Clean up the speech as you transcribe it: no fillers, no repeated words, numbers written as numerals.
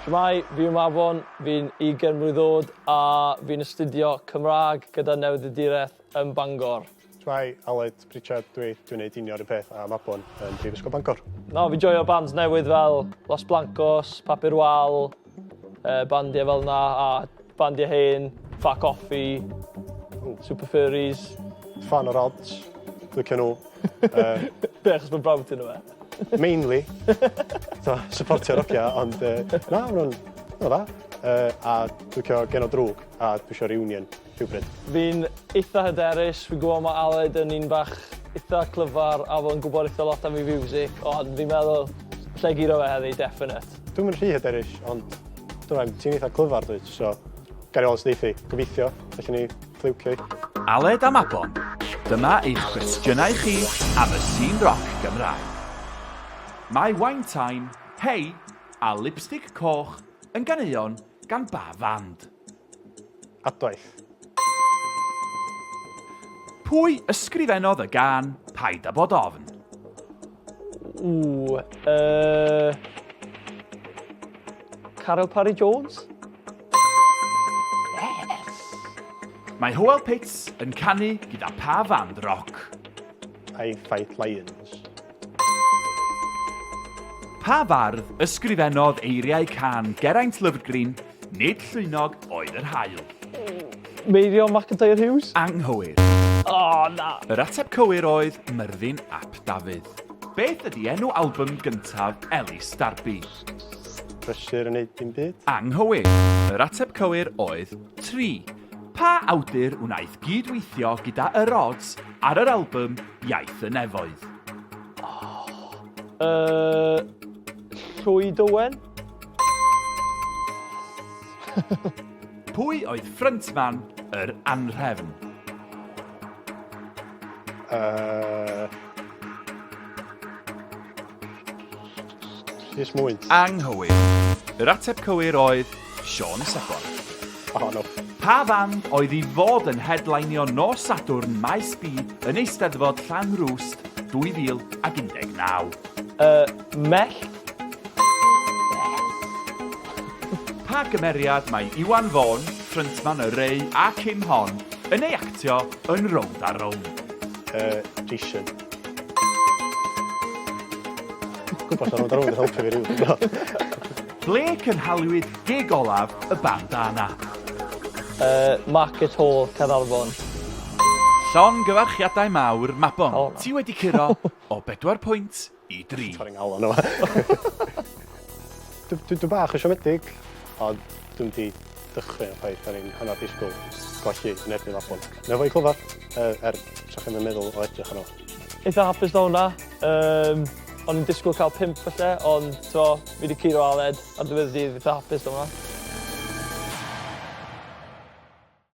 Shwmai, fi yw Mabon, fi'n 20 mlwydd oed a fi'n astudio Cymraeg gyda Newyddiaduriaeth yn Bangor. Mae Aled, Pritchard, dwi'n gwneud unio'r un peth a Mabon yn Brifysgol Bangor. No, fi'n joio bands newydd fel Los Blancos, Papur Wal, bandiau fel na a bandiau hen, hoffi, Super Furries. Fan o'r odds, licio nhw. Be, achos mae'n brawd yn nhw e? Mainly, supportio'r ogia, ond na, maen nhw'n dda. A dwi'n licio gen o drwg a dwi eisiau reunion rhywbryd. Fi'n eitha hyderus, fi'n gwybod mae Aled yn un bach eitha clyfar a fo'n gwybod eitha lot am ei Miwsig, ond fi'n meddwl lle giro fe heddi, definite. Dwi'n mynd rhy hyderus, ond ti'n eitha clyfar dwi, so gari ôl ysdeithi, gobeithio, felly ni ffliwcio. Aled a Mabon, dyma eich cwestiynau chi am y Sîn Roc Gymraeg. Mae wine time, hei a lipstick coch yn ganeuon gan ba fand? Adwaith. Pwy ysgrifennodd y gan Paid â bod ofn? Carol Parry Jones? Mae Hywel Pitts yn canu gyda pa fand roc? I Fight Lions. Pa fardd ysgrifennodd eiriau can Geraint Lyfrgrin, nid llwynog oedd yr haul? Meirio McIntyre Hughes? Anghywir. O, na! Yr ateb cywir oedd Myrddin ap Dafydd. Beth ydy enw albwm gyntaf Elis Darby? Prysur yn neud dim byd. Anghywir. Yr ateb cywir oedd Tri. Pa awdur wnaeth gydweithio gyda yr odds ar yr albwm Iaith y Nefoedd? Llwyd Owen? Pwy oedd frontman yr Anhrefn? Rhys Mwynt. Anghywir. Yr ateb cywir oedd Siôn Sebon. O, no. Pa fand oedd i fod yn headlinio nos Sadwrn maes B yn Eisteddfod Llanrwst 2019? Mell? Pa gymeriad mae Iwan Fawn, frontman y Rei a Kim Hon, yn ei actio yn Rownd a Rownd? Jason. Gwybod o'n rownd yn helpu fi rhywbeth. Ble cynhaliwyd gig olaf y bandana? Market Hall, Caernarfon. Llon gyfarchiadau mawr, Mabon. O, na. Ti wedi curo o 4 pwynt i 3. Torri'n galon o. Dwi'n bach o siomedig, ond dwi'n di dychryn y ffaith ar ein hanner disgwyl golli yn erbyn Mabon. Neu fo'i clyfar, sa'ch chi'n meddwl o edrych arno. Eitha hapus na hwnna. O'n i'n disgwyl cael 5 falle, ond fi wedi curo Aled a dwi'n meddwl eitha hapus na hwnna.